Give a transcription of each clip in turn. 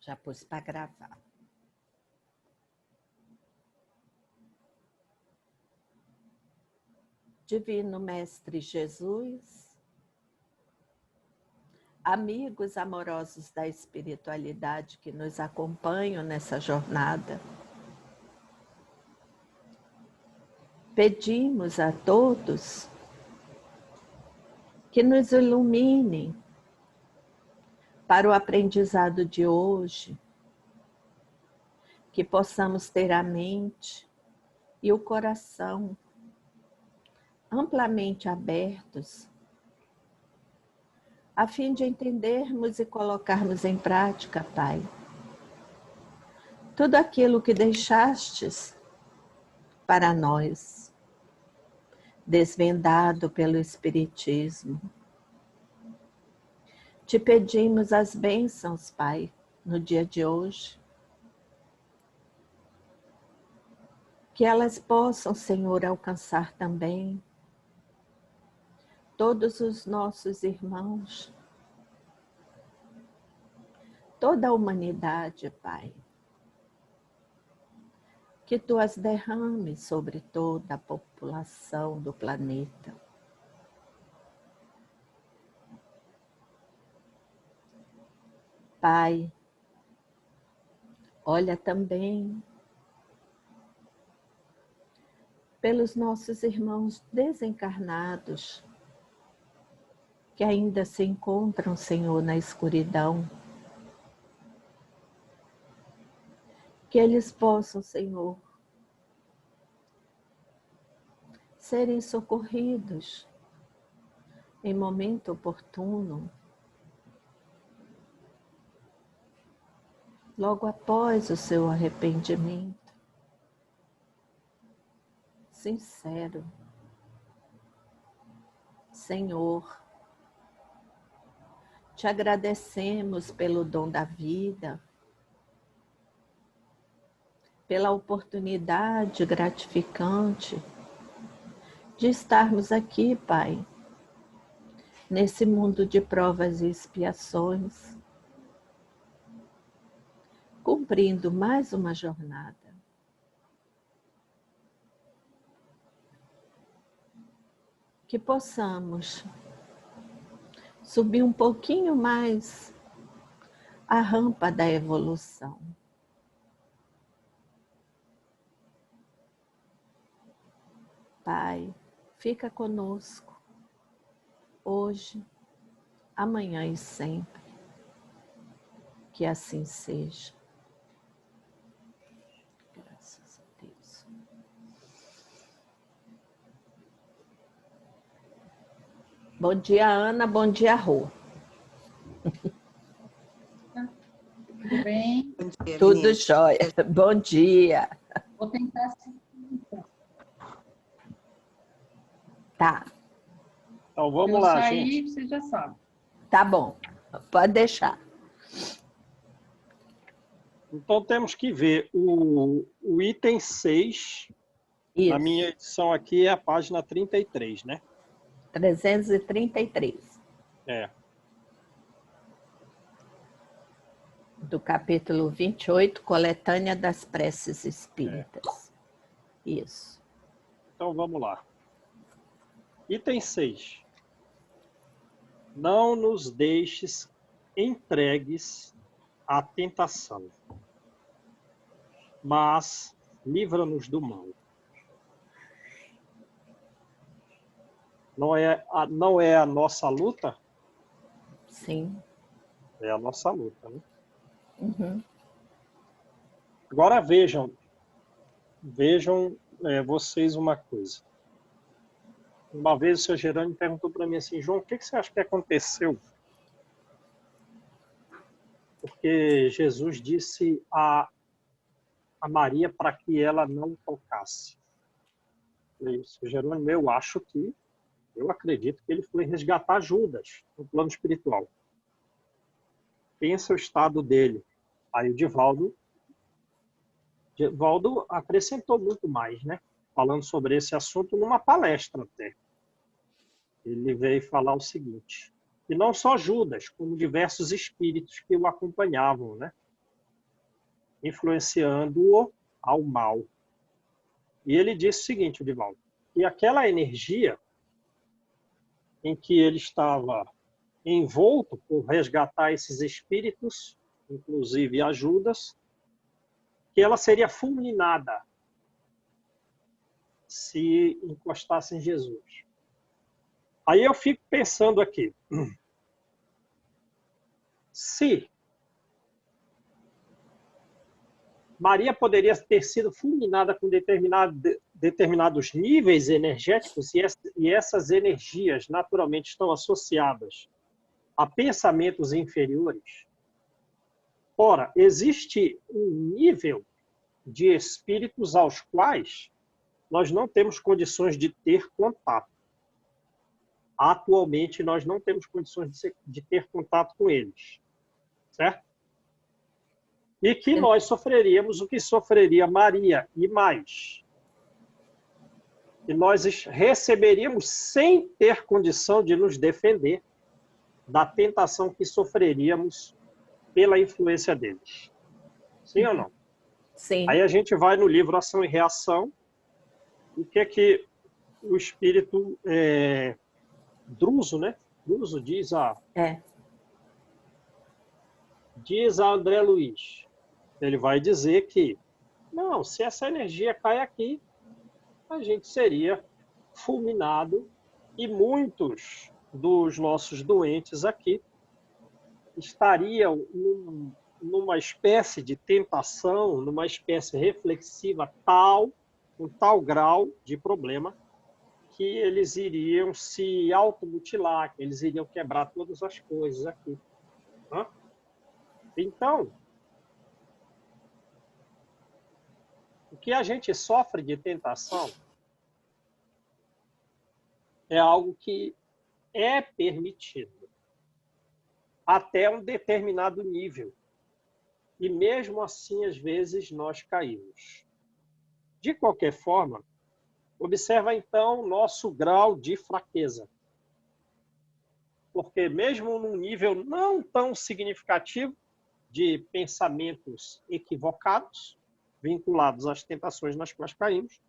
Já pus para gravar. Divino Mestre Jesus, amigos amorosos da espiritualidade que nos acompanham nessa jornada, pedimos a todos que nos iluminem para o aprendizado de hoje, que possamos ter a mente e o coração amplamente abertos, a fim de entendermos e colocarmos em prática, Pai, tudo aquilo que deixastes para nós, desvendado pelo Espiritismo. Te pedimos as bênçãos, Pai, no dia de hoje, que elas possam, Senhor, alcançar também todos os nossos irmãos, toda a humanidade, Pai. Que Tu as derrames sobre toda a população do planeta. Pai, olha também pelos nossos irmãos desencarnados, que ainda se encontram, Senhor, na escuridão. Que eles possam, Senhor, serem socorridos em momento oportuno, logo após o seu arrependimento sincero. Senhor, te agradecemos pelo dom da vida, pela oportunidade gratificante de estarmos aqui, Pai, nesse mundo de provas e expiações, cumprindo mais uma jornada. Que possamos subir um pouquinho mais a rampa da evolução. Pai, fica conosco, hoje, amanhã e sempre. Que assim seja. Graças a Deus. Bom dia, Ana. Bom dia, Rô. Tudo bem? Bom dia, Tudo Vinícius. jóia. Bom dia. Vou tentar. Tá. Então vamos eu lá, sair, gente. você já sabe. Tá bom. Pode deixar. Então temos que ver o item 6, na minha Isso. edição aqui é a página 33, né? 333. É. Do capítulo 28, Coletânea das Preces Espíritas. Isso. Então vamos lá. Item 6. Não nos deixes entregues à tentação, mas livra-nos do mal. Não é a nossa luta? Sim. É a nossa luta, né? Uhum. Agora vejam vocês uma coisa. Uma vez o seu Gerônimo perguntou para mim assim, João, o que você acha que aconteceu? Porque Jesus disse a Maria para que ela não tocasse. E, seu Jerônimo, eu acredito que ele foi resgatar Judas no plano espiritual. Pensa o estado dele. Aí o Divaldo acrescentou muito mais, né? Falando sobre esse assunto numa palestra até. Ele veio falar o seguinte, e não só Judas, como diversos espíritos que o acompanhavam, né? influenciando-o ao mal. E ele disse o seguinte, Divaldo, que aquela energia em que ele estava envolto por resgatar esses espíritos, inclusive ajudas, que ela seria fulminada se encostasse em Jesus. Aí eu fico pensando aqui, se Maria poderia ter sido fulminada com determinados níveis energéticos e essas energias naturalmente estão associadas a pensamentos inferiores. Ora, existe um nível de espíritos aos quais nós não temos condições de ter contato. Atualmente, nós não temos condições de ter contato com eles. Certo? E que nós sofreríamos o que sofreria Maria e mais. E nós receberíamos sem ter condição de nos defender da tentação que sofreríamos pela influência deles. Sim ou não? Sim. Aí a gente vai no livro Ação e Reação. O que é que o espírito Druso, né? Druso diz diz a André Luiz. Ele vai dizer que, não, se essa energia cai aqui, a gente seria fulminado e muitos dos nossos doentes aqui estariam numa espécie de tentação, numa espécie reflexiva com tal grau de problema, que eles iriam se automutilar, que eles iriam quebrar todas as coisas aqui. Então, o que a gente sofre de tentação é algo que é permitido até um determinado nível. E mesmo assim, às vezes, nós caímos. De qualquer forma, observa então nosso grau de fraqueza. Porque mesmo num nível não tão significativo de pensamentos equivocados, vinculados às tentações nas quais caímos,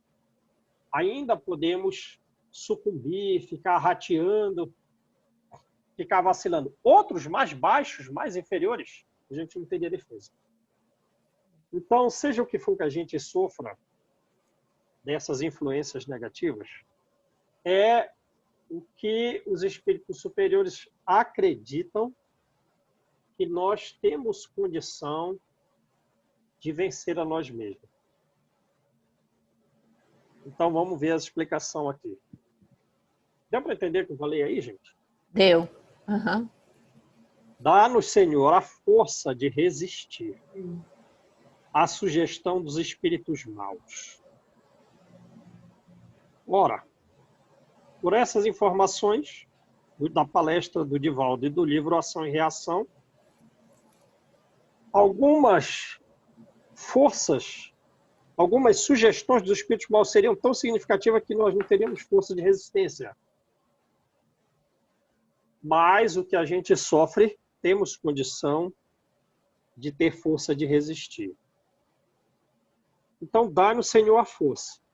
ainda podemos sucumbir, ficar rateando, ficar vacilando. Outros mais baixos, mais inferiores, a gente não teria defesa. Então, seja o que for que a gente sofra dessas influências negativas, é o que os espíritos superiores acreditam que nós temos condição de vencer a nós mesmos. Então, vamos ver a explicação aqui. Deu para entender o que eu falei aí, gente? Deu. Uhum. Dá-nos, Senhor, a força de resistir à sugestão dos espíritos maus. Ora, por essas informações da palestra do Divaldo e do livro Ação e Reação, algumas forças, algumas sugestões dos espíritos maus seriam tão significativas que nós não teríamos força de resistência. Mas o que a gente sofre, temos condição de ter força de resistir. Então, dá-nos, Senhor, a força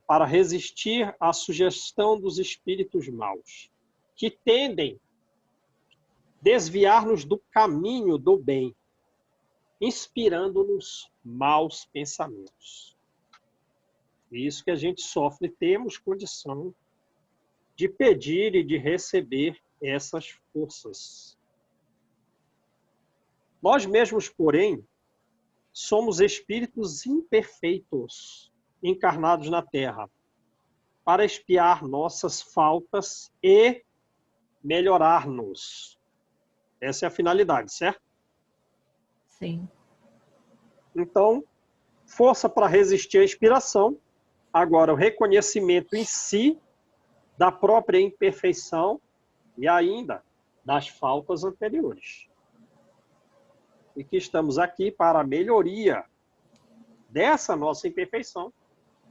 para resistir à sugestão dos espíritos maus, que tendem a desviar-nos do caminho do bem, inspirando-nos maus pensamentos. Isso que a gente sofre, temos condição de pedir e de receber essas forças. Nós mesmos, porém, somos espíritos imperfeitos, encarnados na Terra, para expiar nossas faltas e melhorar-nos. Essa é a finalidade, certo? Sim. Então, força para resistir à inspiração. Agora, o reconhecimento em si da própria imperfeição e ainda das faltas anteriores. E que estamos aqui para a melhoria dessa nossa imperfeição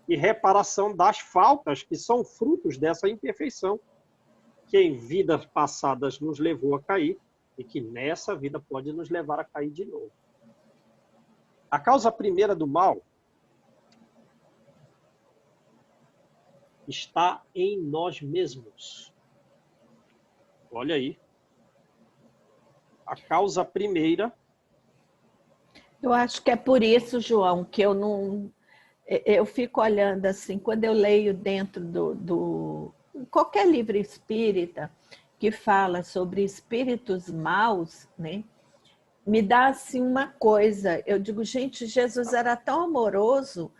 e reparação das faltas que são frutos dessa imperfeição que em vidas passadas nos levou a cair e que nessa vida pode nos levar a cair de novo. A causa primeira do mal está em nós mesmos. Olha aí. A causa primeira. Eu acho que é por isso, João, que eu não. Eu fico olhando assim, quando eu leio dentro do qualquer livro espírita que fala sobre espíritos maus, né? Me dá assim uma coisa. Eu digo, gente, Jesus era tão amoroso,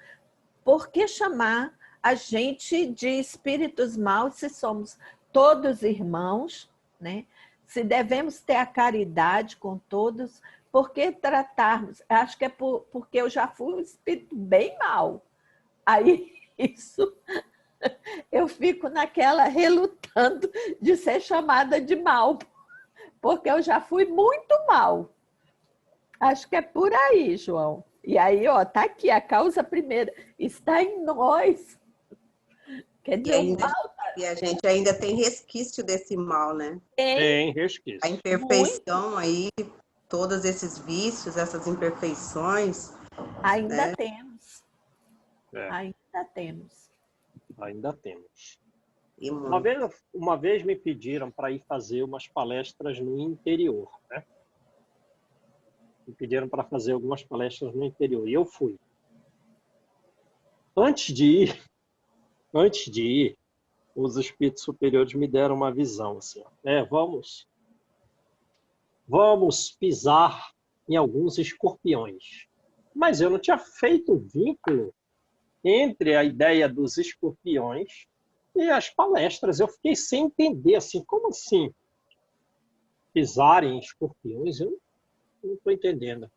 por que chamar a gente de espíritos maus se somos todos irmãos, né? Se devemos ter a caridade com todos, por que tratarmos? Acho que é porque eu já fui um espírito bem mau. Aí isso eu fico naquela relutando de ser chamada de mal, porque eu já fui muito mal. Acho que é por aí, João. E aí, ó, tá aqui a causa primeira, está em nós. Quer dizer, o mal E a gente ainda tem resquício desse mal, né? Tem A resquício. imperfeição aí, todos esses vícios, essas imperfeições. ainda temos. É, Ainda temos. ainda temos. E Uma vez me pediram para ir fazer umas palestras no interior, né? Me pediram para fazer algumas palestras no interior e eu fui. Antes de ir, os espíritos superiores me deram uma visão assim, vamos pisar em alguns escorpiões. Mas eu não tinha feito vínculo entre a ideia dos escorpiões e as palestras. Eu fiquei sem entender, assim, como assim? Pisar em escorpiões? Eu não estou entendendo.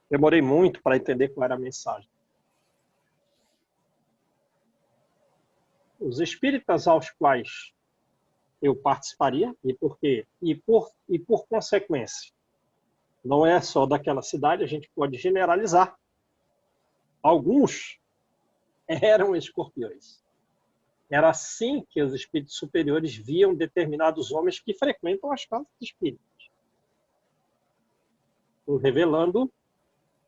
Demorei muito para entender qual era a mensagem. Os espíritas aos quais eu participaria, e por quê? E por consequência, não é só daquela cidade, a gente pode generalizar. Alguns eram escorpiões. Era assim que os espíritos superiores viam determinados homens que frequentam as casas espíritas. Estou revelando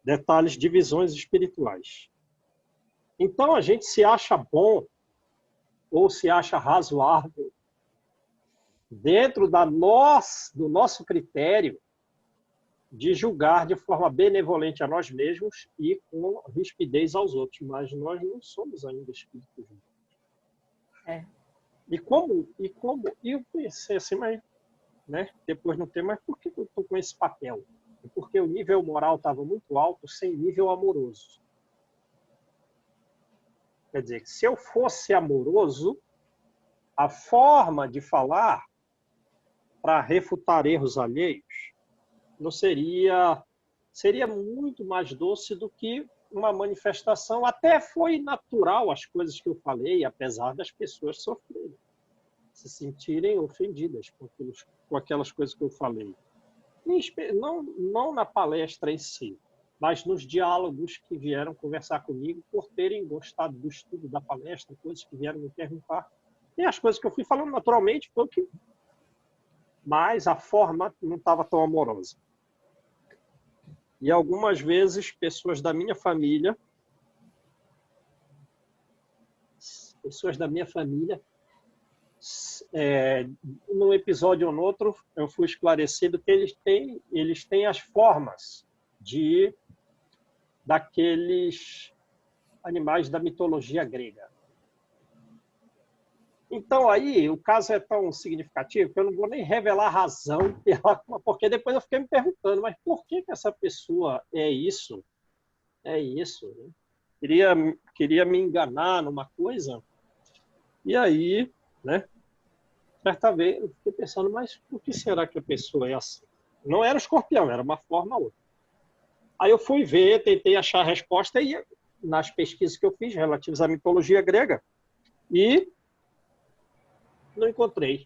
detalhes de visões espirituais. Então, a gente se acha bom ou se acha razoável dentro do nosso critério de julgar de forma benevolente a nós mesmos e com rispidez aos outros, mas nós não somos ainda espíritos. É. E eu pensei assim, mas, né, depois não tem, mas por que eu estou com esse papel? Porque o nível moral estava muito alto, sem nível amoroso. Quer dizer, se eu fosse amoroso, a forma de falar para refutar erros alheios não seria muito mais doce do que uma manifestação. Até foi natural as coisas que eu falei, apesar das pessoas sofrerem, se sentirem ofendidas com aquelas coisas que eu falei. Não na palestra em si, mas nos diálogos que vieram conversar comigo por terem gostado do estudo da palestra, coisas que vieram me perguntar. E as coisas que eu fui falando naturalmente foi que... Mas a forma não estava tão amorosa. E algumas vezes, pessoas da minha família, num episódio ou no outro, eu fui esclarecido que eles têm as formas daqueles animais da mitologia grega. Então, aí, o caso é tão significativo que eu não vou nem revelar a razão, porque depois eu fiquei me perguntando, mas por que essa pessoa é isso? É isso, né? Queria me enganar numa coisa. E aí, né? Certa vez, eu fiquei pensando, mas por que será que a pessoa é assim? Não era o escorpião, era uma forma ou outra. Aí eu fui ver, tentei achar a resposta e nas pesquisas que eu fiz relativas à mitologia grega e não encontrei.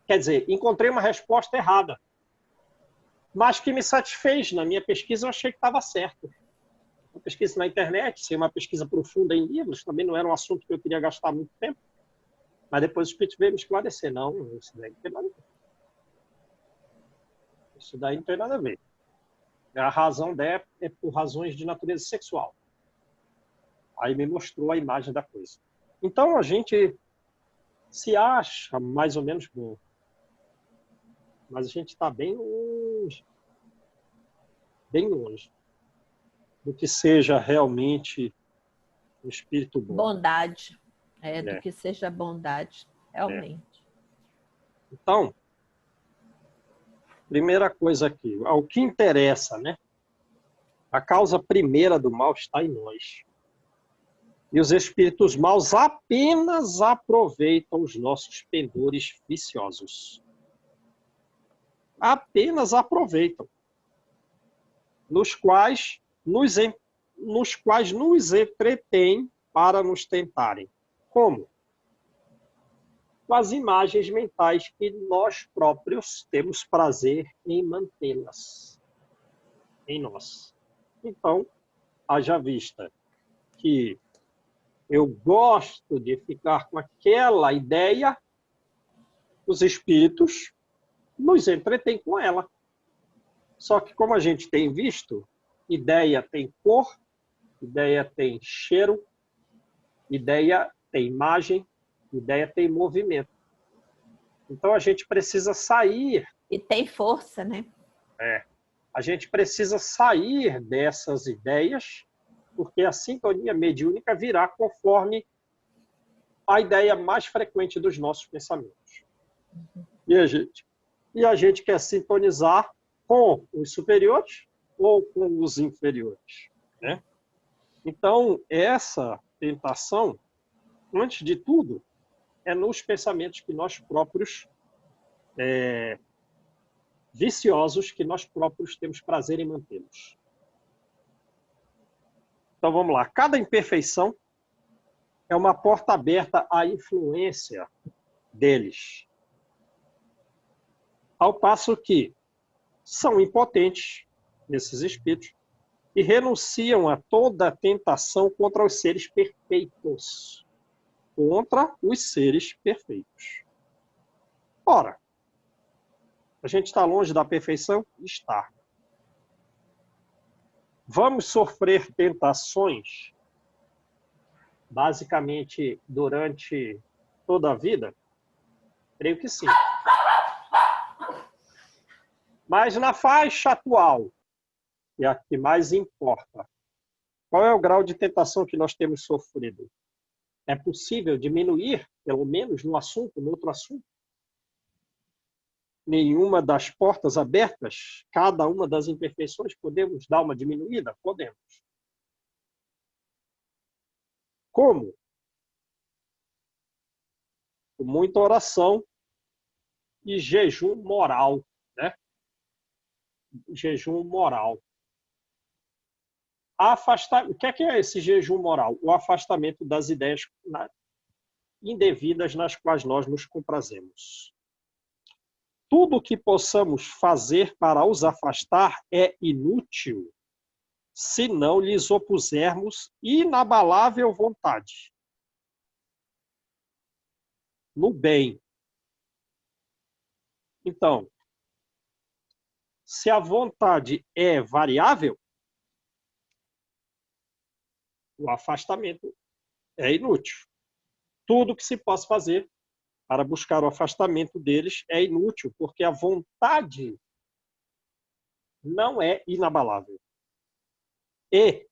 Quer dizer, encontrei uma resposta errada, mas que me satisfez. Na minha pesquisa, eu achei que estava certo. Uma pesquisa na internet, sem uma pesquisa profunda em livros, também não era um assunto que eu queria gastar muito tempo. Mas depois o Espírito veio me esclarecer. Não, isso daí não tem nada a ver. Isso daí não tem nada a ver. A razão é por razões de natureza sexual. Aí me mostrou a imagem da coisa. Então a gente se acha mais ou menos bom. Mas a gente está bem longe do que seja realmente um espírito bom. Bondade. Do que seja bondade, realmente. Então, primeira coisa aqui, o que interessa, né? A causa primeira do mal está em nós. E os espíritos maus apenas aproveitam os nossos pendores viciosos. Apenas aproveitam. Nos quais nos entretêm para nos tentarem. Como? Com as imagens mentais que nós próprios temos prazer em mantê-las em nós. Então, haja vista que eu gosto de ficar com aquela ideia, os espíritos nos entretêm com ela. Só que, como a gente tem visto, ideia tem cor, ideia tem cheiro, ideia tem imagem, ideia tem movimento. Então, a gente precisa sair... E tem força, né? A gente precisa sair dessas ideias, porque a sintonia mediúnica virá conforme a ideia mais frequente dos nossos pensamentos. E a gente quer sintonizar com os superiores ou com os inferiores, né? Então, essa tentação, antes de tudo, é nos pensamentos que nós próprios, viciosos, que nós próprios temos prazer em mantê-los. Então, vamos lá. Cada imperfeição é uma porta aberta à influência deles. Ao passo que são impotentes, esses espíritos, e renunciam a toda tentação contra os seres perfeitos. Contra os seres perfeitos. Ora, a gente está longe da perfeição? Está. Vamos sofrer tentações, basicamente, durante toda a vida? Creio que sim. Mas na faixa atual, que é a que mais importa, qual é o grau de tentação que nós temos sofrido? É possível diminuir, pelo menos no outro assunto? Nenhuma das portas abertas, cada uma das imperfeições, podemos dar uma diminuída? Podemos. Como? Com muita oração e jejum moral, né? Jejum moral. O que é esse jejum moral? O afastamento das ideias indevidas nas quais nós nos comprazemos. Tudo o que possamos fazer para os afastar é inútil se não lhes opusermos inabalável vontade. No bem. Então, se a vontade é variável, o afastamento é inútil. Tudo que se possa fazer para buscar o afastamento deles é inútil, porque a vontade não é inabalável. E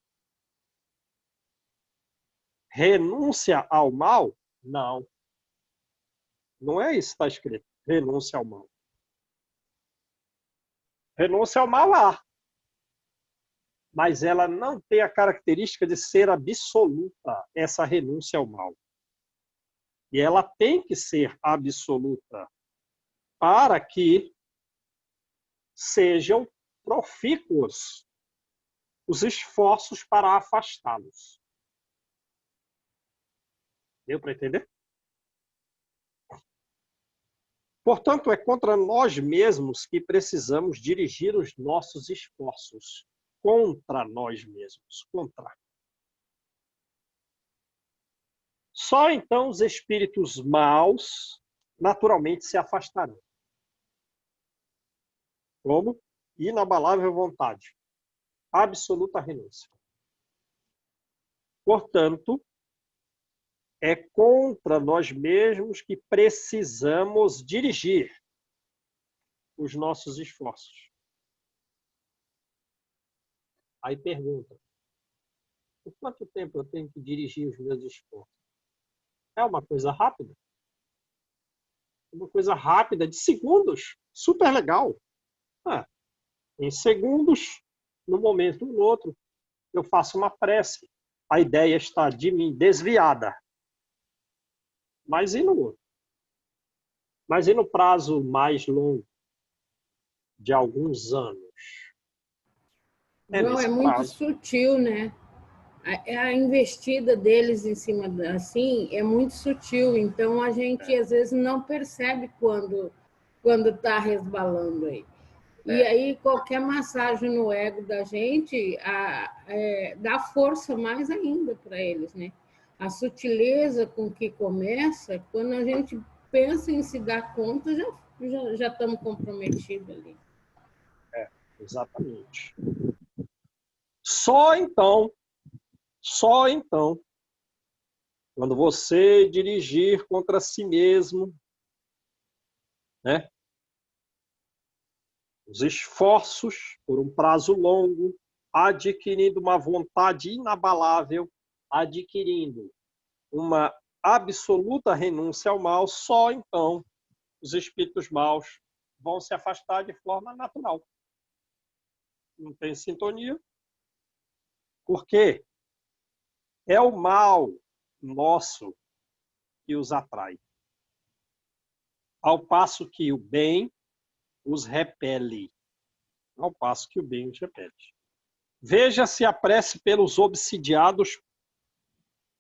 renúncia ao mal? Não. Não é isso que está escrito. Renúncia ao mal. Renúncia ao mal há. Mas ela não tem a característica de ser absoluta, essa renúncia ao mal. E ela tem que ser absoluta para que sejam profícuos os esforços para afastá-los. Deu para entender? Portanto, é contra nós mesmos que precisamos dirigir os nossos esforços. Contra nós mesmos. Contra. Só então os espíritos maus naturalmente se afastarão. Como? Inabalável vontade. absoluta renúncia. Portanto, é contra nós mesmos que precisamos dirigir os nossos esforços. Aí pergunta, por quanto tempo eu tenho que dirigir os meus esforços? É uma coisa rápida? Uma coisa rápida, de segundos, super legal. Em segundos, num momento ou no outro, eu faço uma prece. A ideia está de mim desviada. Mas e no outro? Mas e no prazo mais longo, de alguns anos? João, é muito sutil, né? A investida deles em cima assim é muito sutil, então a gente às vezes não percebe quando está resbalando aí. E aí qualquer massagem no ego da gente dá força mais ainda para eles, né? A sutileza com que começa, quando a gente pensa em se dar conta, já estamos comprometidos ali. Exatamente. Só então, quando você dirigir contra si mesmo, né, os esforços por um prazo longo, adquirindo uma vontade inabalável, adquirindo uma absoluta renúncia ao mal, só então os espíritos maus vão se afastar de forma natural. Não tem sintonia. Por quê? É o mal nosso que os atrai. Ao passo que o bem os repele. Ao passo que o bem os repele. Veja se a prece pelos obsidiados,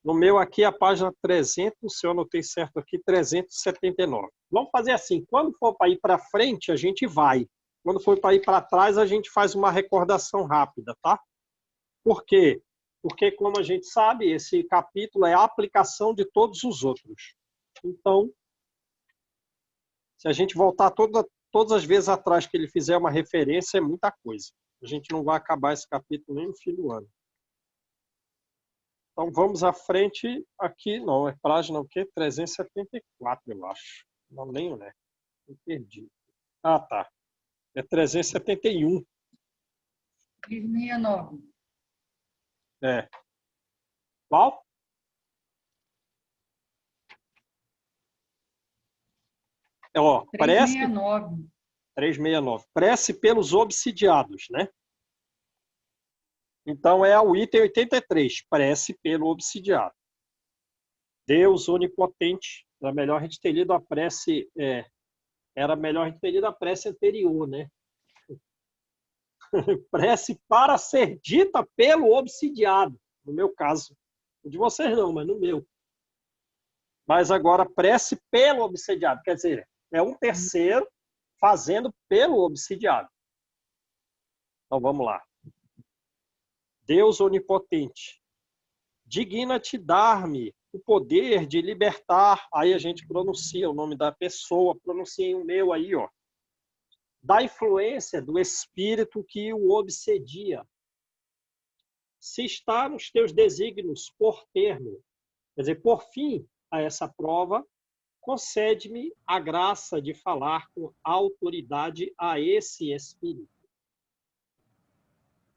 no meu aqui a página 300, se eu anotei certo aqui, 379. Vamos fazer assim, quando for para ir para frente, a gente vai. Quando for para ir para trás, a gente faz uma recordação rápida, tá? Por quê? Porque, como a gente sabe, esse capítulo é a aplicação de todos os outros. Então, se a gente voltar todas as vezes atrás que ele fizer uma referência, é muita coisa. A gente não vai acabar esse capítulo nem no fim do ano. Então, vamos à frente aqui. Não, é página o quê? 374, eu acho. Não, nem né? Eu perdi. Ah, tá. É 371. 369. É. Qual? Ó, prece 369. 369. Prece pelos obsidiados, né? Então é o item 83, prece pelo obsidiado. Deus onipotente, era melhor a gente ter lido a prece, era melhor a gente ter lido a prece anterior, né? Prece para ser dita pelo obsidiado, no meu caso. O de vocês não, mas no meu. Mas agora prece pelo obsidiado, quer dizer, é um terceiro fazendo pelo obsidiado. Então vamos lá. Deus onipotente, digna-te dar-me o poder de libertar, aí a gente pronuncia o nome da pessoa, pronuncia o meu aí, ó, da influência do espírito que o obsedia. Se está nos teus desígnios por termo, quer dizer, por fim a essa prova, concede-me a graça de falar com autoridade a esse espírito.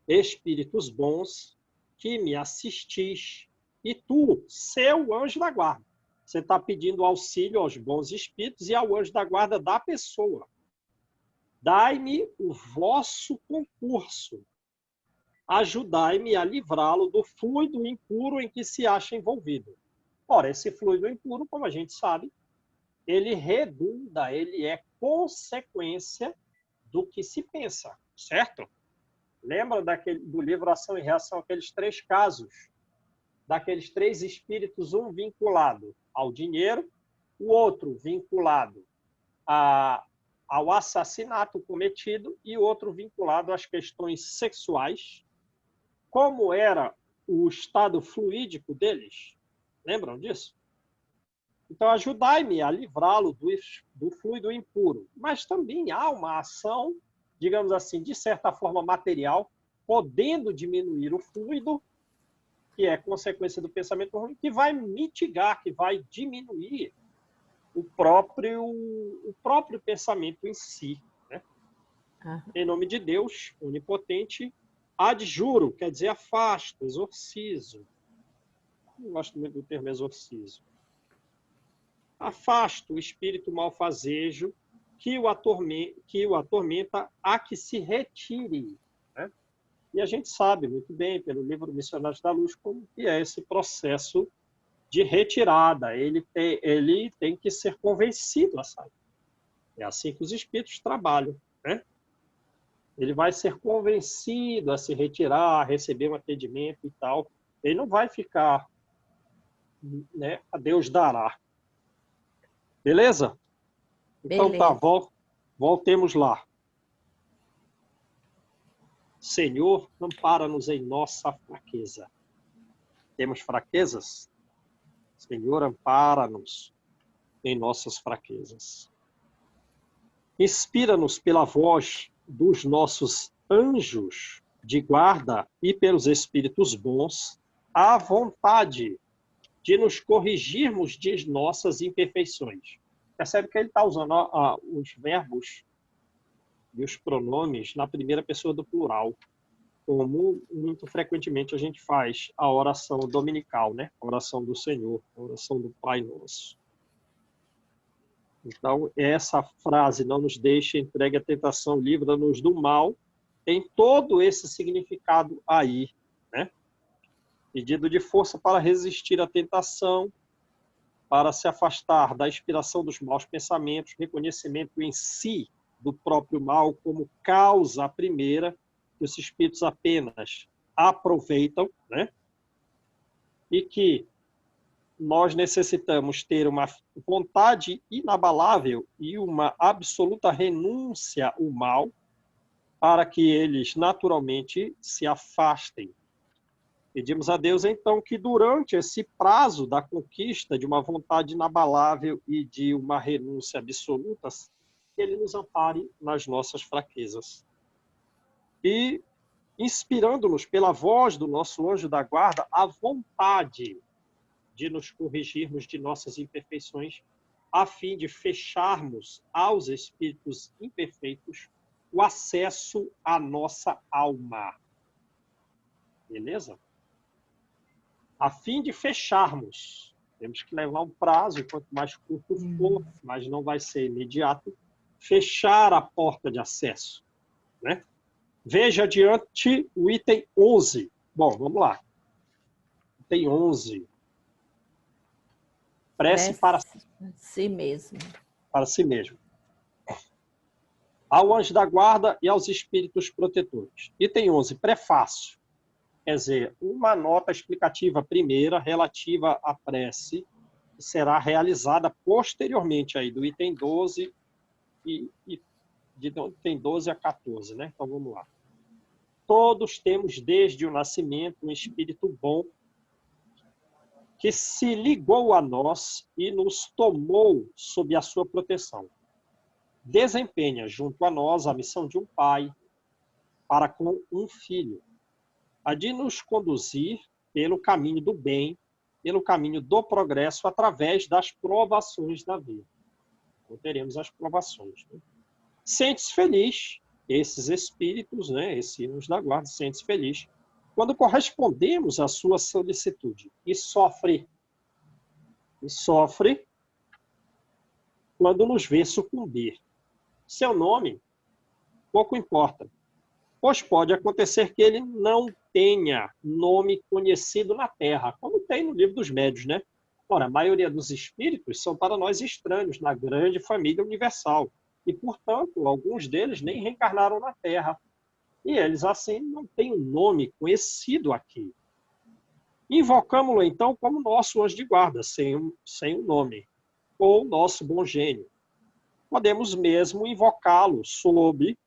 Espíritos bons que me assistis, e tu, seu anjo da guarda. Você está pedindo auxílio aos bons espíritos e ao anjo da guarda da pessoa. Dai-me o vosso concurso. Ajudai-me a livrá-lo do fluido impuro em que se acha envolvido. Ora, esse fluido impuro, como a gente sabe, ele redunda, ele é consequência do que se pensa, certo? Lembra do livro Ação e Reação, aqueles 3 casos, daqueles 3 espíritos, um vinculado ao dinheiro, o outro vinculado ao assassinato cometido e o outro vinculado às questões sexuais. Como era o estado fluídico deles? Lembram disso? Então, ajudai-me a livrá-lo do fluido impuro. Mas também há uma ação, digamos assim, de certa forma material, podendo diminuir o fluido, que é consequência do pensamento ruim, que vai mitigar, que vai diminuir o próprio pensamento em si. Né? Em nome de Deus, onipotente, adjuro, quer dizer afasto, exorcizo. Não gosto muito do termo exorcizo. Afasto o espírito malfazejo que o atormenta a que se retire. Né? E a gente sabe muito bem, pelo livro Missionários da Luz, como que é esse processo de retirada. Ele tem que ser convencido a sair. É assim que os espíritos trabalham. Né? Ele vai ser convencido a se retirar, a receber um atendimento e tal. Ele não vai ficar, né, a Deus dará. Beleza? Então tá, voltemos lá. Senhor, ampara-nos em nossa fraqueza. Temos fraquezas? Senhor, ampara-nos em nossas fraquezas. Inspira-nos pela voz dos nossos anjos de guarda e pelos espíritos bons a vontade de nos corrigirmos de nossas imperfeições. Percebe que ele está usando os verbos e os pronomes na primeira pessoa do plural, como muito frequentemente a gente faz a oração dominical, né? A oração do Senhor, a oração do Pai Nosso. Então, essa frase, não nos deixe entregue à tentação, livra-nos do mal, tem todo esse significado aí, né? Pedido de força para resistir à tentação, para se afastar da inspiração dos maus pensamentos, reconhecimento em si do próprio mal como causa primeira, que os espíritos apenas aproveitam, né? E que nós necessitamos ter uma vontade inabalável e uma absoluta renúncia ao mal para que eles naturalmente se afastem. Pedimos a Deus, então, que durante esse prazo da conquista de uma vontade inabalável e de uma renúncia absoluta, Ele nos ampare nas nossas fraquezas. E, inspirando-nos pela voz do nosso anjo da guarda, a vontade de nos corrigirmos de nossas imperfeições, a fim de fecharmos aos espíritos imperfeitos o acesso à nossa alma. Beleza? A fim de fecharmos, temos que levar um prazo, e quanto mais curto for, mas não vai ser imediato, fechar a porta de acesso. Né? Veja adiante o item 11. Bom, vamos lá. Item 11. Prece para si mesmo. Para si mesmo. Ao anjo da guarda e aos espíritos protetores. Item 11, prefácio. Quer dizer, uma nota explicativa primeira relativa à prece, que será realizada posteriormente aí do item 12 e de item 12 a 14, né? Então vamos lá. Todos temos desde o nascimento um espírito bom que se ligou a nós e nos tomou sob a sua proteção. Desempenha junto a nós a missão de um pai para com um filho, a de nos conduzir pelo caminho do bem, pelo caminho do progresso, através das provações da vida. Então, teremos as provações. Né? Sente-se feliz, esses espíritos, né, esses sinos da guarda, sente-se feliz, quando correspondemos à sua solicitude, e sofre quando nos vê sucumbir. Seu nome pouco importa, pois pode acontecer que ele não tenha nome conhecido na Terra, como tem no livro dos médiuns, né? Ora, a maioria dos espíritos são para nós estranhos na grande família universal, e, portanto, alguns deles nem reencarnaram na Terra. E eles, assim, não têm um nome conhecido aqui. Invocamos-lo, então, como nosso anjo de guarda, sem um nome, ou nosso bom gênio. Podemos mesmo invocá-lo sob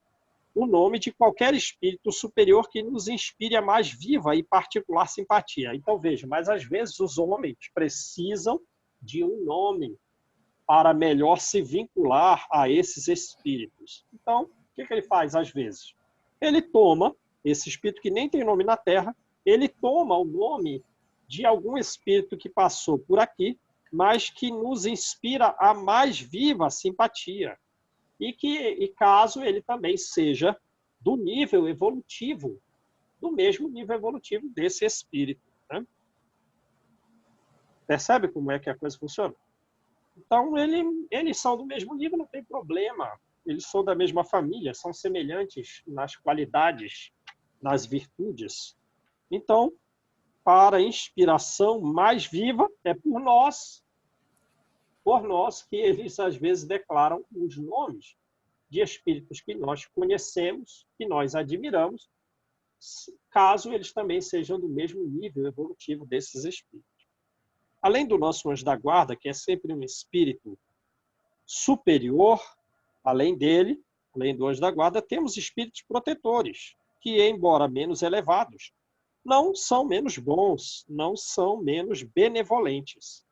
o nome de qualquer espírito superior que nos inspire a mais viva e particular simpatia. Então, veja, mas às vezes os homens precisam de um nome para melhor se vincular a esses espíritos. Então, o que ele faz às vezes? Ele toma esse espírito que nem tem nome na Terra, ele toma o nome de algum espírito que passou por aqui, mas que nos inspira a mais viva simpatia. E caso ele também seja do nível evolutivo, do mesmo nível evolutivo desse espírito. Né? Percebe como é que a coisa funciona? Então, eles são do mesmo nível, não tem problema. Eles são da mesma família, são semelhantes nas qualidades, nas virtudes. Então, para a inspiração mais viva, é por nós que eles às vezes declaram os nomes de espíritos que nós conhecemos, que nós admiramos, caso eles também sejam do mesmo nível evolutivo desses espíritos. Além do nosso anjo da guarda, que é sempre um espírito superior, além dele, além do anjo da guarda, temos espíritos protetores, que, embora menos elevados, não são menos bons, não são menos benevolentes.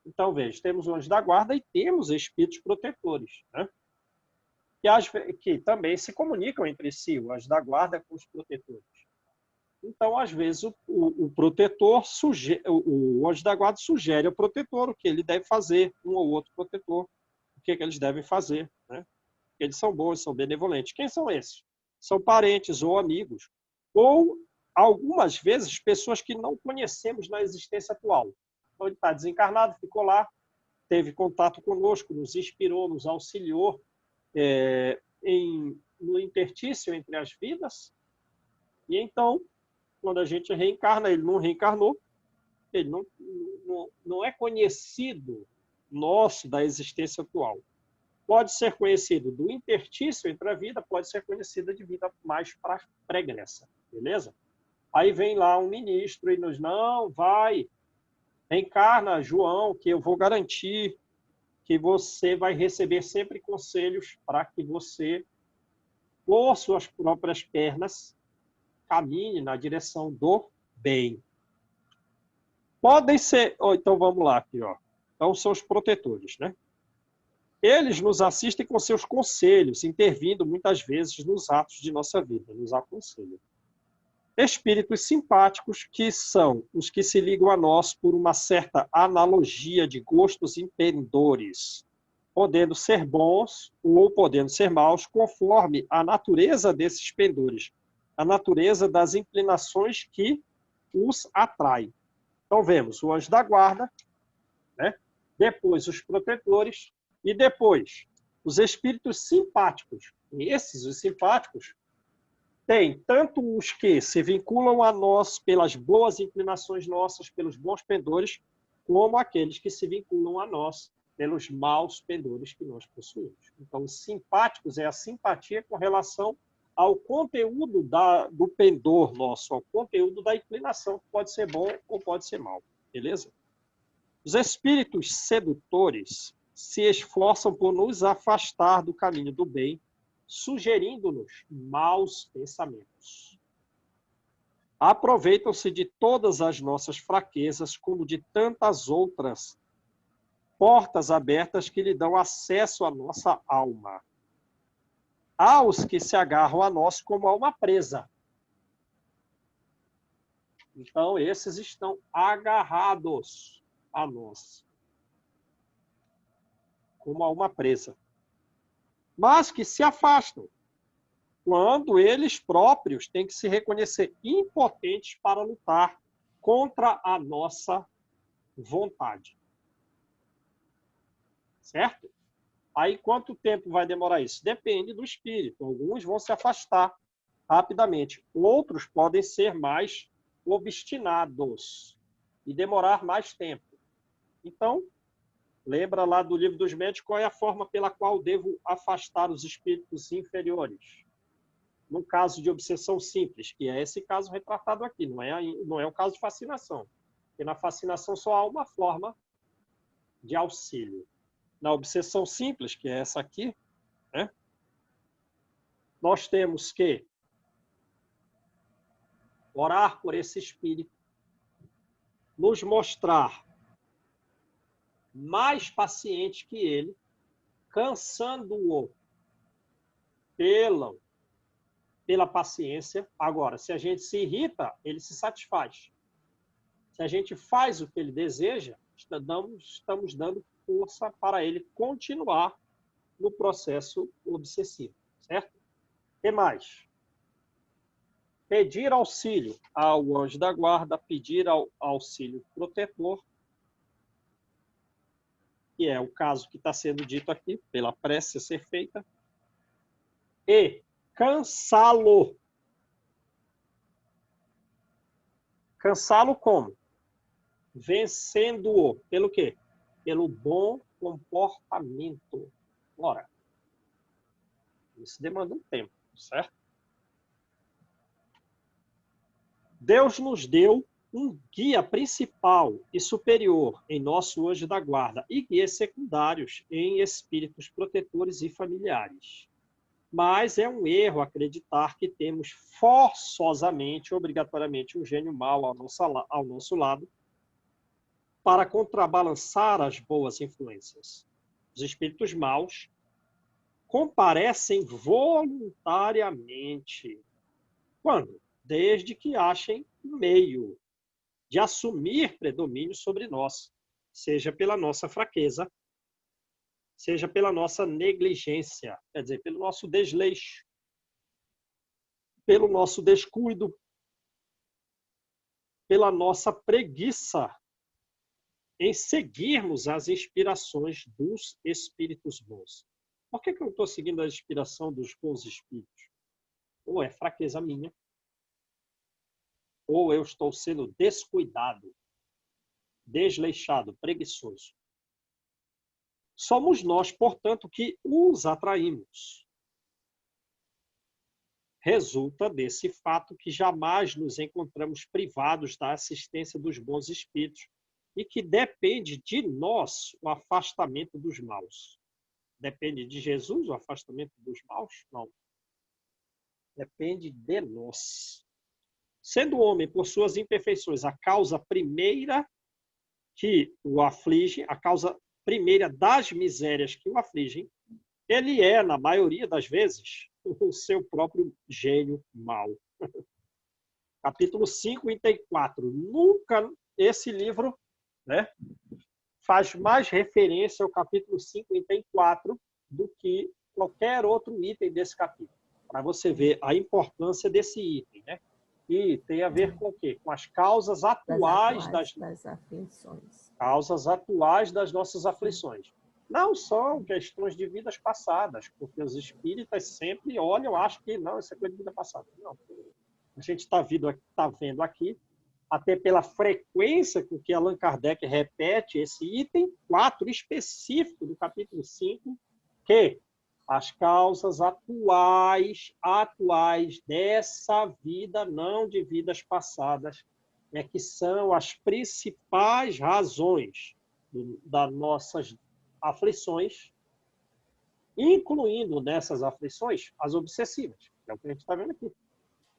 Então, veja, temos o anjo da guarda e temos espíritos protetores, né? Que também se comunicam entre si, o anjo da guarda com os protetores. Então, às vezes, o protetor, o anjo da guarda sugere ao protetor o que ele deve fazer, um ou outro protetor, o que eles devem fazer, né? Eles são bons, são benevolentes. Quem são esses? São parentes ou amigos, ou, algumas vezes, pessoas que não conhecemos na existência atual. Então, ele está desencarnado, ficou lá, teve contato conosco, nos inspirou, nos auxiliou no interstício entre as vidas, e então, quando a gente reencarna, ele não reencarnou, ele não é conhecido nosso da existência atual. Pode ser conhecido do interstício entre a vida, pode ser conhecido de vida mais pregressa, beleza? Aí vem lá um ministro e nos, não, vai, reencarna, João, que eu vou garantir que você vai receber sempre conselhos para que você, por suas próprias pernas, caminhe na direção do bem. Podem ser... então, vamos lá aqui, ó. Então, são os protetores, né? Eles nos assistem com seus conselhos, intervindo muitas vezes nos atos de nossa vida, nos aconselham. Espíritos simpáticos, que são os que se ligam a nós por uma certa analogia de gostos impendores, podendo ser bons ou podendo ser maus, conforme a natureza desses pendores, a natureza das inclinações que os atraem. Então, vemos o anjo da guarda, né? Depois os protetores e depois os espíritos simpáticos. E esses, os simpáticos, tem tanto os que se vinculam a nós pelas boas inclinações nossas, pelos bons pendores, como aqueles que se vinculam a nós pelos maus pendores que nós possuímos. Então, os simpáticos é a simpatia com relação ao conteúdo do pendor nosso, ao conteúdo da inclinação, que pode ser bom ou pode ser mal. Beleza? Os espíritos sedutores se esforçam por nos afastar do caminho do bem, sugerindo-nos maus pensamentos. Aproveitam-se de todas as nossas fraquezas, como de tantas outras portas abertas que lhe dão acesso à nossa alma. Há os que se agarram a nós como a uma presa. Então, esses estão agarrados a nós, como a uma presa. Mas que se afastam, quando eles próprios têm que se reconhecer impotentes para lutar contra a nossa vontade. Certo? Aí, quanto tempo vai demorar isso? Depende do espírito. Alguns vão se afastar rapidamente. Outros podem ser mais obstinados e demorar mais tempo. Então, lembra lá do Livro dos Médiuns qual é a forma pela qual devo afastar os espíritos inferiores. No caso de obsessão simples, que é esse caso retratado aqui, não é o caso de fascinação. Porque na fascinação só há uma forma de auxílio. Na obsessão simples, que é essa aqui, né, nós temos que orar por esse espírito, nos mostrar mais paciente que ele, cansando-o pelo pela paciência. Agora, se a gente se irrita, ele se satisfaz. Se a gente faz o que ele deseja, estamos dando força para ele continuar no processo obsessivo, certo? O que mais? Pedir auxílio ao anjo da guarda, pedir auxílio protetor, que é o caso que está sendo dito aqui, pela prece a ser feita, e cansá-lo. Cansá-lo como? Vencendo-o. Pelo quê? Pelo bom comportamento. Ora, isso demanda um tempo, certo? Deus nos deu um guia principal e superior em nosso anjo da guarda e guias secundários em espíritos protetores e familiares. Mas é um erro acreditar que temos forçosamente, obrigatoriamente, um gênio mau ao nosso lado para contrabalançar as boas influências. Os espíritos maus comparecem voluntariamente. Quando? Desde que achem um meio de assumir predomínio sobre nós, seja pela nossa fraqueza, seja pela nossa negligência, quer dizer, pelo nosso desleixo, pelo nosso descuido, pela nossa preguiça em seguirmos as inspirações dos espíritos bons. Por que eu não estou seguindo a inspiração dos bons espíritos? Ou é fraqueza minha, ou eu estou sendo descuidado, desleixado, preguiçoso. Somos nós, portanto, que os atraímos. Resulta desse fato que jamais nos encontramos privados da assistência dos bons espíritos e que depende de nós o afastamento dos maus. Depende de Jesus o afastamento dos maus? Não. Depende de nós. Sendo o homem, por suas imperfeições, a causa primeira que o aflige, a causa primeira das misérias que o afligem, ele é, na maioria das vezes, o seu próprio gênio mau. Capítulo 54. Nunca esse livro, né, faz mais referência ao capítulo 54 do que qualquer outro item desse capítulo. Para você ver a importância desse item, né? E tem a ver com o quê? Com as causas atuais das aflições. Causas atuais das nossas aflições. Não são questões de vidas passadas, porque os espíritas sempre olham, acham que não, isso é coisa de vida passada. Não. A gente está vendo aqui, até pela frequência com que Allan Kardec repete esse item 4 específico do capítulo 5, que as causas atuais dessa vida, não de vidas passadas, que são as principais razões das nossas aflições, incluindo nessas aflições as obsessivas, que é o que a gente está vendo aqui,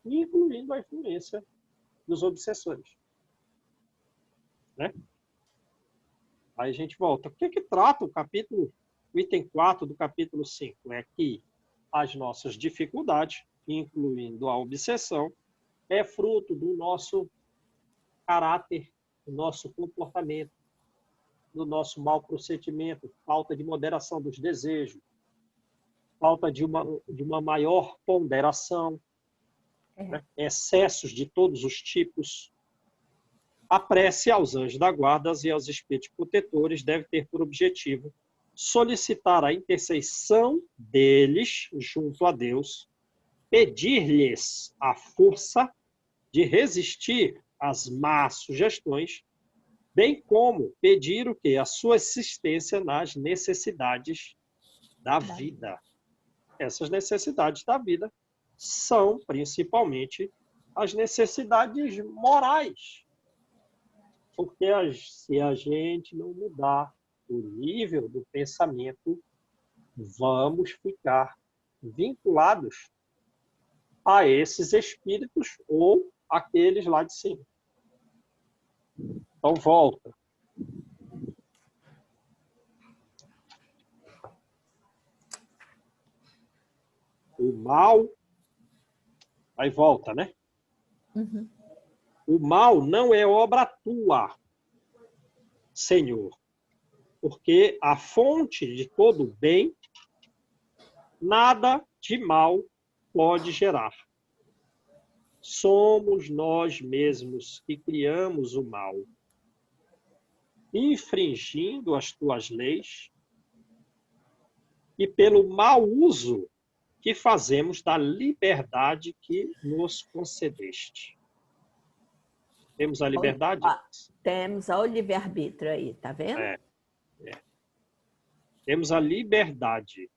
incluindo a influência dos obsessores. Né? Aí a gente volta. O que trata o item 4 do capítulo 5? É que as nossas dificuldades, incluindo a obsessão, é fruto do nosso caráter, do nosso comportamento, do nosso mau procedimento, falta de moderação dos desejos, falta de uma maior ponderação, né? Excessos de todos os tipos. A prece aos anjos da guarda e aos espíritos protetores deve ter por objetivo solicitar a intercessão deles junto a Deus, pedir-lhes a força de resistir às más sugestões, bem como pedir o quê? A sua assistência nas necessidades da vida. Essas necessidades da vida são, principalmente, as necessidades morais. Porque se a gente não mudar o nível do pensamento, vamos ficar vinculados a esses espíritos ou aqueles lá de cima. Então, volta. O mal Aí volta, né? Uhum. O mal não é obra tua, Senhor, porque a fonte de todo bem, nada de mal pode gerar. Somos nós mesmos que criamos o mal, infringindo as tuas leis e pelo mau uso que fazemos da liberdade que nos concedeste. Temos a liberdade? Temos o livre-arbítrio aí, tá vendo? É. Temos a liberdade,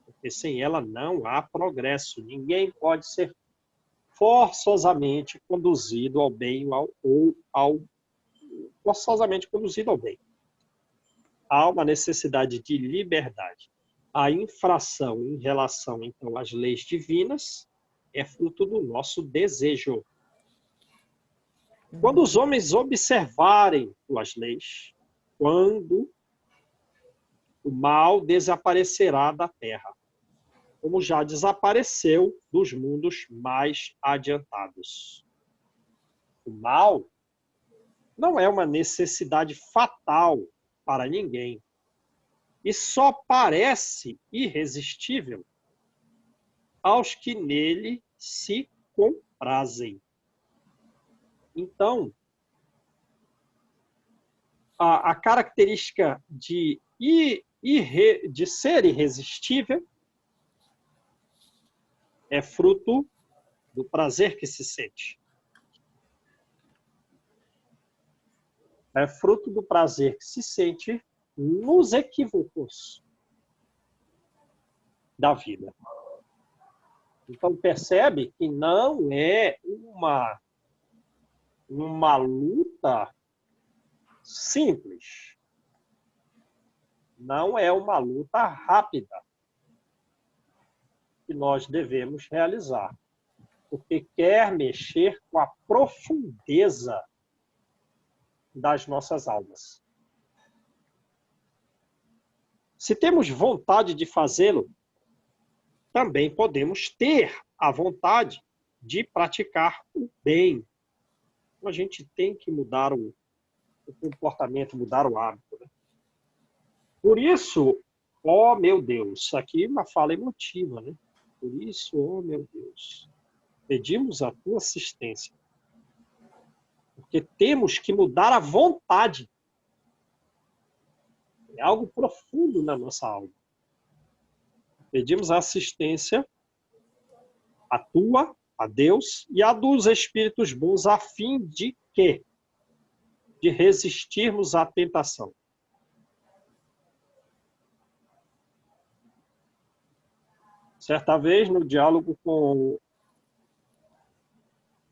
porque sem ela não há progresso. Ninguém pode ser forçosamente conduzido ao bem forçosamente conduzido ao bem. Há uma necessidade de liberdade. A infração em relação, então, às leis divinas é fruto do nosso desejo. Quando os homens observarem tuas leis, quando o mal desaparecerá da terra, como já desapareceu dos mundos mais adiantados. O mal não é uma necessidade fatal para ninguém e só parece irresistível aos que nele se comprazem. Então, a característica de ser irresistível é fruto do prazer que se sente. É fruto do prazer que se sente nos equívocos da vida. Então, percebe que não é uma luta simples. Não é uma luta rápida que nós devemos realizar, porque quer mexer com a profundeza das nossas almas. Se temos vontade de fazê-lo, também podemos ter a vontade de praticar o bem. A gente tem que mudar o comportamento, mudar o hábito, né? Por isso, ó meu Deus, aqui é uma fala emotiva, né? Por isso, ó meu Deus, pedimos a tua assistência. Porque temos que mudar a vontade. É algo profundo na nossa alma. Pedimos a assistência, a tua, a Deus, e a dos Espíritos bons, a fim de quê? De resistirmos à tentação. Certa vez, no diálogo com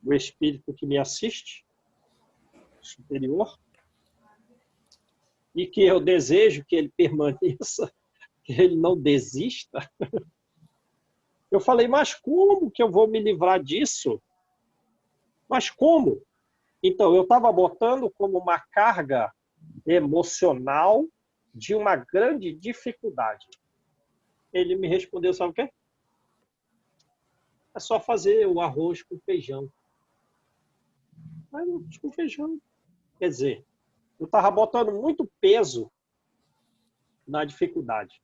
o Espírito que me assiste, superior, e que eu desejo que ele permaneça, que ele não desista, eu falei, mas como que eu vou me livrar disso? Mas como? Então, eu estava botando como uma carga emocional de uma grande dificuldade. Ele me respondeu, sabe o quê? É só fazer o arroz com feijão. Arroz com feijão. Quer dizer, eu estava botando muito peso na dificuldade.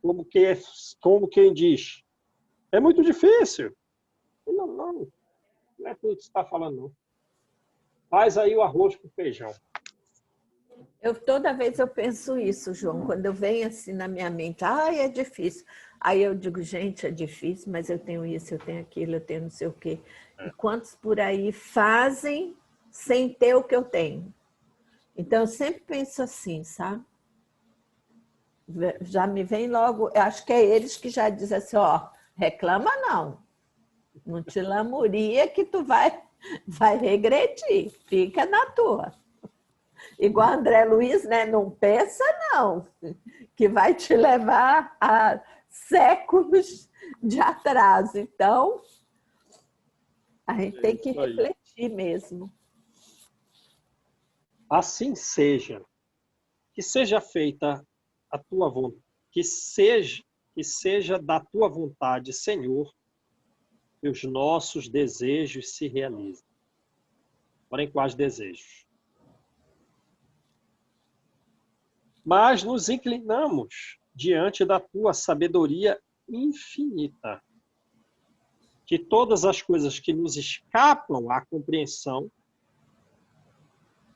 Como quem diz, é muito difícil. Não é tudo que você está falando, não. Faz aí o arroz com feijão. Toda vez eu penso isso, João, quando eu venho assim na minha mente, é difícil. Aí eu digo, gente, é difícil, mas eu tenho isso, eu tenho aquilo, eu tenho não sei o quê. E quantos por aí fazem sem ter o que eu tenho? Então, eu sempre penso assim, sabe? Já me vem logo, eu acho que é eles que já dizem assim, reclama não te lamuria que tu vai regredir, fica na tua. Igual André Luiz, né? Não pensa não, que vai te levar a séculos de atraso. Então, a gente tem que refletir mesmo. Assim seja, que seja feita a tua vontade, que seja da tua vontade, Senhor, que os nossos desejos se realizem. Porém, quais desejos? Mas nos inclinamos diante da tua sabedoria infinita, que todas as coisas que nos escapam à compreensão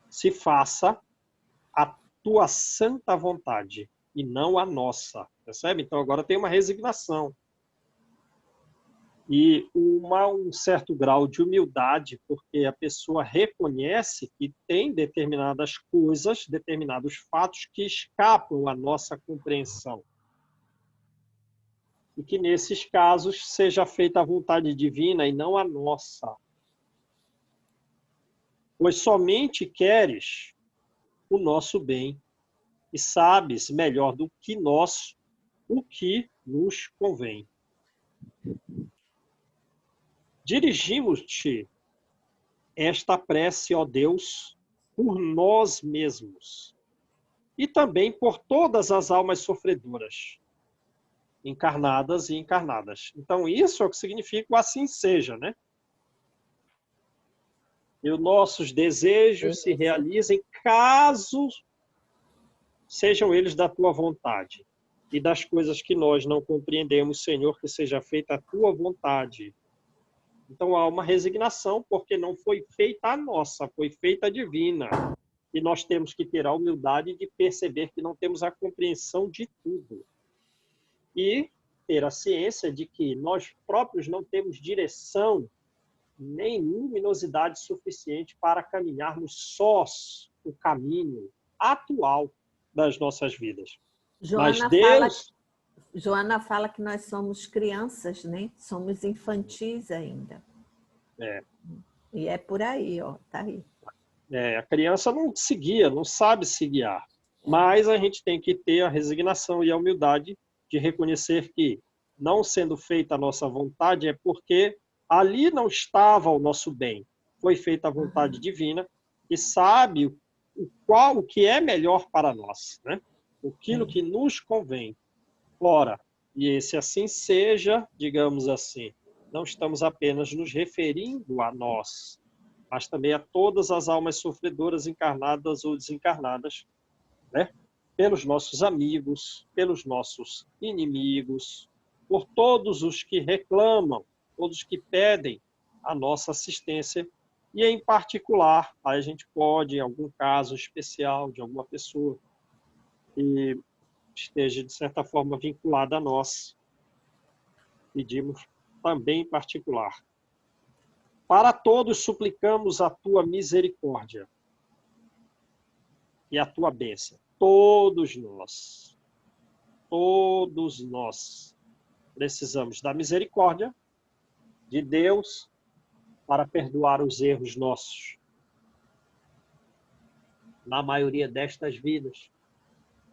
se faça a tua santa vontade e não a nossa. Percebe? Então agora tem uma resignação. E um certo grau de humildade, porque a pessoa reconhece que tem determinadas coisas, determinados fatos que escapam à nossa compreensão. E que nesses casos seja feita a vontade divina e não a nossa. Pois somente queres o nosso bem e sabes melhor do que nós o que nos convém. Dirigimos-te esta prece, ó Deus, por nós mesmos e também por todas as almas sofredoras, encarnadas e encarnadas. Então, isso é o que significa o assim seja, né? E os nossos desejos se realizem caso sejam eles da tua vontade. E das coisas que nós não compreendemos, Senhor, que seja feita a tua vontade. Então há uma resignação, porque não foi feita a nossa, foi feita a divina. E nós temos que ter a humildade de perceber que não temos a compreensão de tudo. E ter a ciência de que nós próprios não temos direção nem luminosidade suficiente para caminharmos sós o caminho atual das nossas vidas. Mas Deus... Joana fala que nós somos crianças, né? Somos infantis ainda. É. E é por aí, ó, tá aí. A criança não se guia, não sabe se guiar. Mas a gente tem que ter a resignação e a humildade de reconhecer que, não sendo feita a nossa vontade, é porque ali não estava o nosso bem. Foi feita a vontade divina, que sabe o que é melhor para nós, né? Aquilo que nos convém. Ora, e esse assim seja, digamos assim, não estamos apenas nos referindo a nós, mas também a todas as almas sofredoras, encarnadas ou desencarnadas, né? Pelos nossos amigos, pelos nossos inimigos, por todos os que reclamam, todos que pedem a nossa assistência, e em particular, aí a gente pode, em algum caso especial de alguma pessoa que esteja, de certa forma, vinculada a nós, pedimos também em particular. Para todos suplicamos a tua misericórdia e a tua bênção. Todos nós precisamos da misericórdia de Deus para perdoar os erros nossos. Na maioria destas vidas,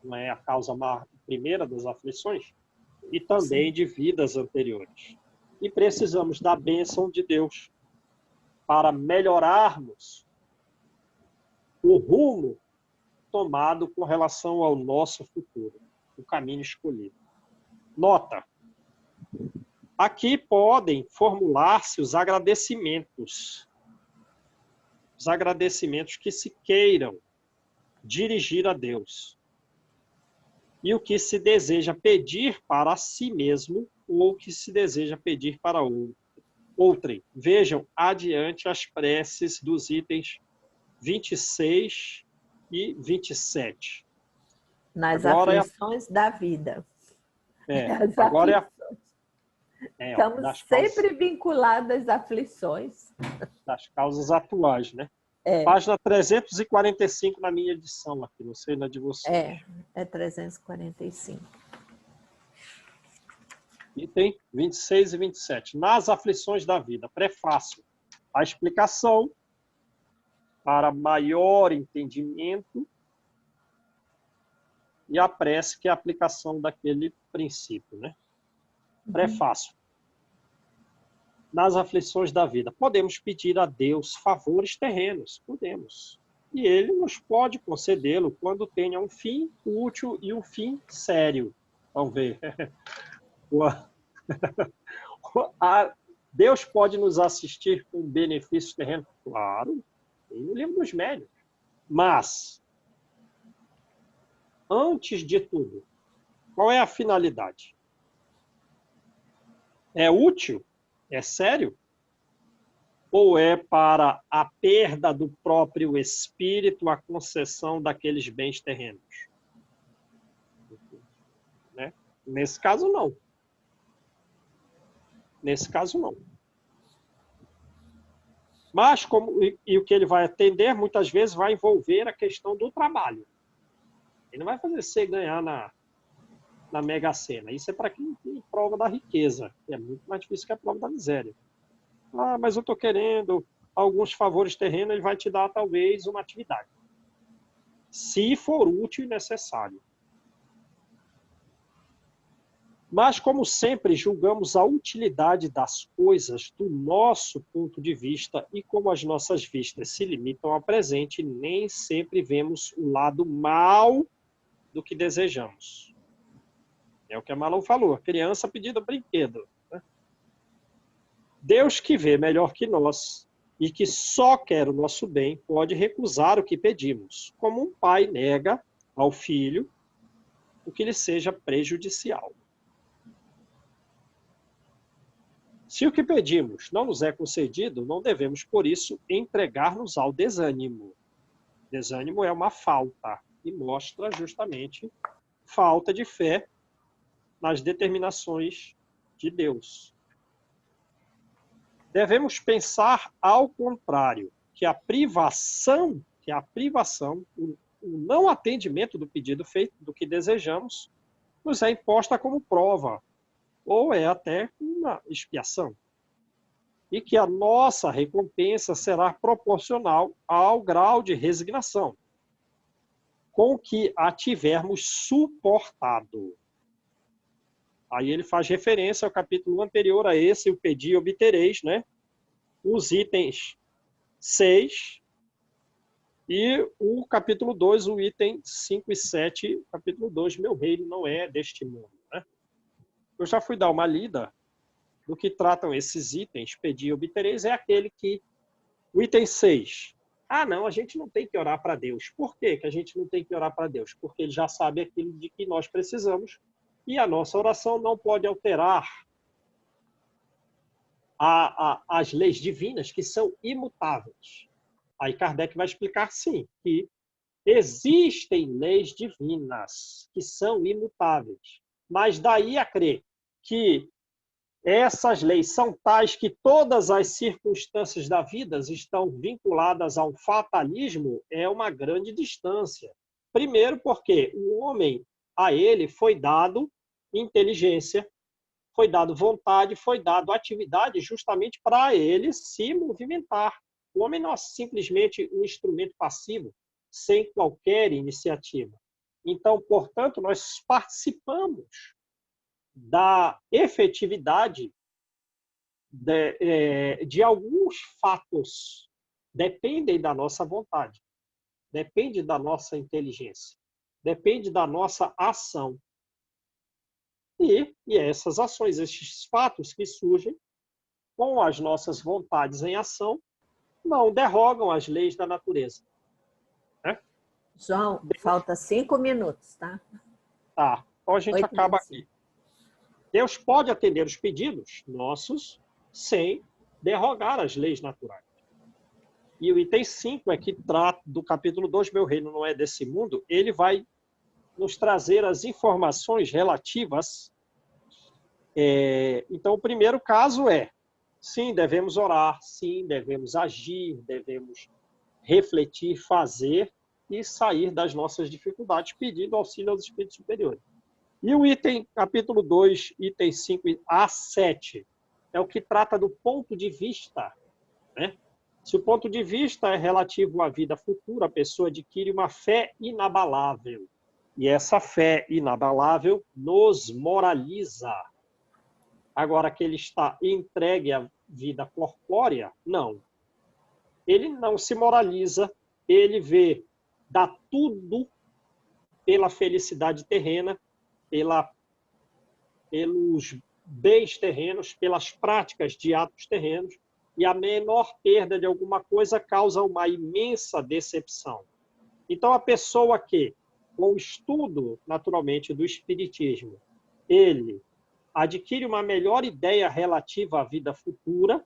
não é a causa primeira das aflições, e também de vidas anteriores. E precisamos da bênção de Deus para melhorarmos o rumo tomado com relação ao nosso futuro, o caminho escolhido. Nota: aqui podem formular-se os agradecimentos que se queiram dirigir a Deus, e o que se deseja pedir para si mesmo ou o que se deseja pedir para outrem. Vejam adiante as preces dos itens 26 e 27. Nas agora aflições da vida. Agora Estamos sempre vinculados às aflições. Das causas atuais, né? Página 345 na minha edição aqui, não sei na de vocês. É 345. Item 26 e 27. Nas aflições da vida. Prefácio. A explicação para maior entendimento e a prece, que é a aplicação daquele princípio, né? Prefácio. Nas aflições da vida, podemos pedir a Deus favores terrenos, podemos. E Ele nos pode concedê-lo quando tenha um fim útil e um fim sério. Vamos ver. Deus pode nos assistir com benefícios terrenos? Claro, tem no livro dos médiuns. Mas, antes de tudo, qual é a finalidade? É útil? É sério? Ou é para a perda do próprio espírito, a concessão daqueles bens terrenos? Né? Nesse caso, não. Nesse caso, não. Mas, e o que ele vai atender, muitas vezes, vai envolver a questão do trabalho. Ele não vai fazer você ganhar na Mega Sena. Isso é para quem tem prova da riqueza. É muito mais difícil que a prova da miséria. Ah, mas eu estou querendo alguns favores terrenos, ele vai te dar, talvez, uma atividade. Se for útil e necessário. Mas, como sempre, julgamos a utilidade das coisas do nosso ponto de vista e como as nossas vistas se limitam ao presente, nem sempre vemos o lado mal do que desejamos. É o que a Marlon falou, a criança pedindo brinquedo. Né? Deus, que vê melhor que nós e que só quer o nosso bem, pode recusar o que pedimos, como um pai nega ao filho o que lhe seja prejudicial. Se o que pedimos não nos é concedido, não devemos, por isso, entregar-nos ao desânimo. Desânimo é uma falta e mostra justamente falta de fé nas determinações de Deus. Devemos pensar ao contrário, que a privação, o não atendimento do pedido feito, do que desejamos, nos é imposta como prova, ou é até uma expiação. E que a nossa recompensa será proporcional ao grau de resignação com que a tivermos suportado. Aí ele faz referência ao capítulo anterior a esse, o Pedi e Obtereis, né? Os itens 6 e o capítulo 2, o item 5 e 7, capítulo 2, meu reino não é deste mundo. Né? Eu já fui dar uma lida do que tratam esses itens, Pedi e Obtereis, é aquele que, o item 6, não, a gente não tem que orar para Deus. Por que que a gente não tem que orar para Deus? Porque ele já sabe aquilo de que nós precisamos e a nossa oração não pode alterar as leis divinas, que são imutáveis. Aí Kardec vai explicar, sim, que existem leis divinas que são imutáveis, mas daí a crer que essas leis são tais que todas as circunstâncias da vida estão vinculadas ao fatalismo é uma grande distância. Primeiro porque o homem, a ele foi dado inteligência, foi dado vontade, foi dado atividade justamente para ele se movimentar. O homem não é simplesmente um instrumento passivo, sem qualquer iniciativa. Então, portanto, nós participamos da efetividade de alguns fatos. Dependem da nossa vontade, depende da nossa inteligência, depende da nossa ação. E essas ações, esses fatos que surgem com as nossas vontades em ação, não derrogam as leis da natureza. Né? João, falta 5 minutos, tá? Tá, então a gente 8 acaba minutos. aqui. Deus pode atender os pedidos nossos sem derrogar as leis naturais. E o item 5 é que trata do capítulo 2, meu reino não é desse mundo, ele vai nos trazer as informações relativas. Então, o primeiro caso é, sim, devemos orar, sim, devemos agir, devemos refletir, fazer e sair das nossas dificuldades, pedindo auxílio aos espíritos superiores. E o item, capítulo 2, item 5 a 7, é o que trata do ponto de vista. Né? Se o ponto de vista é relativo à vida futura, a pessoa adquire uma fé inabalável. E essa fé inabalável nos moraliza. Agora que ele está entregue à vida corpórea, não. Ele não se moraliza, ele vê, dá tudo pela felicidade terrena, pelos bens terrenos, pelas práticas de atos terrenos, e a menor perda de alguma coisa causa uma imensa decepção. Então, a pessoa que, com o estudo, naturalmente, do Espiritismo, ele adquire uma melhor ideia relativa à vida futura,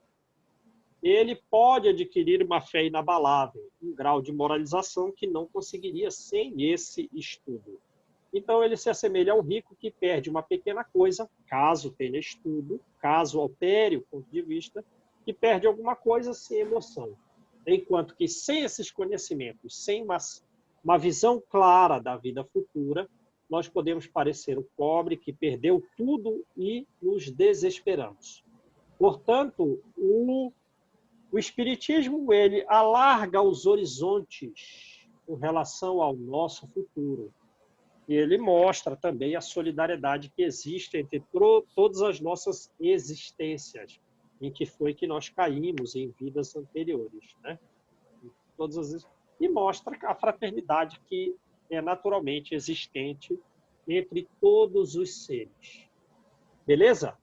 ele pode adquirir uma fé inabalável, um grau de moralização que não conseguiria sem esse estudo. Então, ele se assemelha a um rico que perde uma pequena coisa, caso tenha estudo, caso altere o ponto de vista, que perde alguma coisa sem emoção. Enquanto que, sem esses conhecimentos, sem uma visão clara da vida futura, nós podemos parecer o pobre que perdeu tudo e nos desesperamos. Portanto, o Espiritismo ele alarga os horizontes com relação ao nosso futuro. E ele mostra também a solidariedade que existe entre todas as nossas existências, em que foi que nós caímos em vidas anteriores, né? E mostra a fraternidade que é naturalmente existente entre todos os seres. Beleza?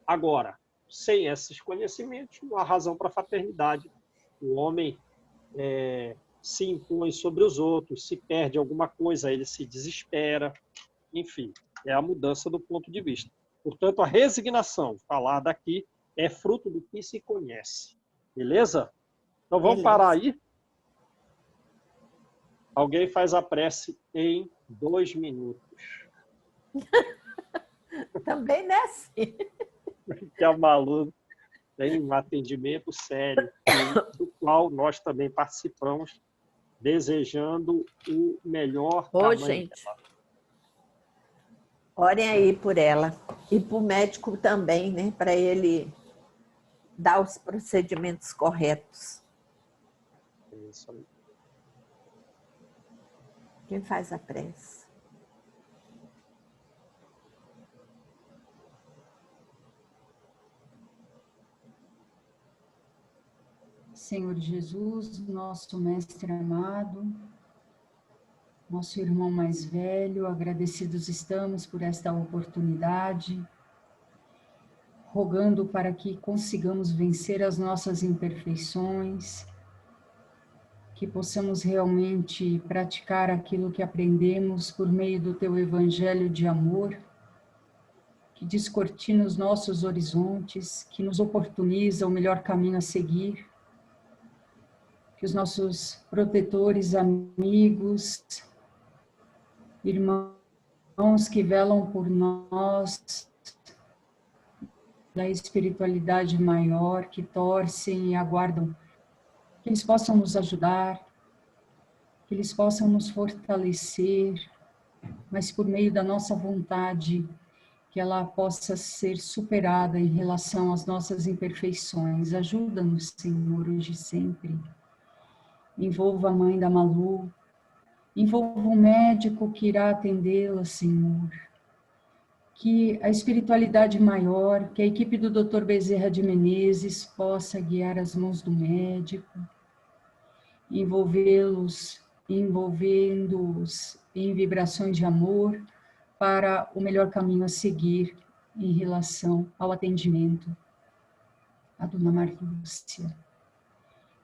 Agora, sem esses conhecimentos, não há razão para a fraternidade. O homem se impõe sobre os outros, se perde alguma coisa, ele se desespera. Enfim, é a mudança do ponto de vista. Portanto, a resignação, falar daqui, é fruto do que se conhece. Beleza? Então, vamos parar aí? Alguém faz a prece em 2 minutos. Também não é assim. Que a Malu tem um atendimento sério, do qual nós também participamos, desejando o melhor Ô, tamanho gente, dela. orem aí por ela. E para o médico também, né? Para ele dar os procedimentos corretos. Isso aí. Quem faz a prece? Senhor Jesus, nosso mestre amado, nosso irmão mais velho, agradecidos estamos por esta oportunidade, rogando para que consigamos vencer as nossas imperfeições, que possamos realmente praticar aquilo que aprendemos por meio do teu evangelho de amor, que descortina os nossos horizontes, que nos oportuniza o melhor caminho a seguir, que os nossos protetores, amigos, irmãos que velam por nós, da espiritualidade maior, que torcem e aguardam, que eles possam nos ajudar, que eles possam nos fortalecer, mas por meio da nossa vontade, que ela possa ser superada em relação às nossas imperfeições. Ajuda-nos, Senhor, hoje e sempre. Envolva a mãe da Malu, envolva o médico que irá atendê-la, Senhor. Que a espiritualidade maior, que a equipe do Dr. Bezerra de Menezes possa guiar as mãos do médico, envolvendo-os em vibrações de amor para o melhor caminho a seguir em relação ao atendimento à Dona Marlúcia.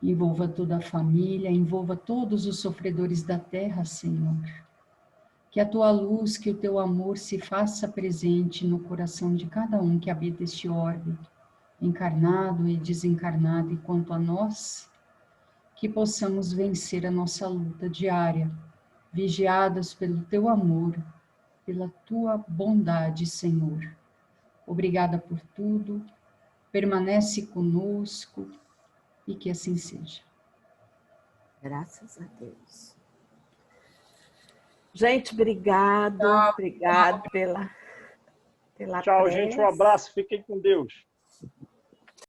Envolva toda a família, envolva todos os sofredores da terra, Senhor. Que a tua luz, que o teu amor se faça presente no coração de cada um que habita este orbe, encarnado e desencarnado, e quanto a nós, que possamos vencer a nossa luta diária, vigiadas pelo teu amor, pela tua bondade, Senhor. Obrigada por tudo, permanece conosco e que assim seja. Graças a Deus. Gente, obrigado pela Tchau, prece. gente. Um abraço. Fiquem com Deus.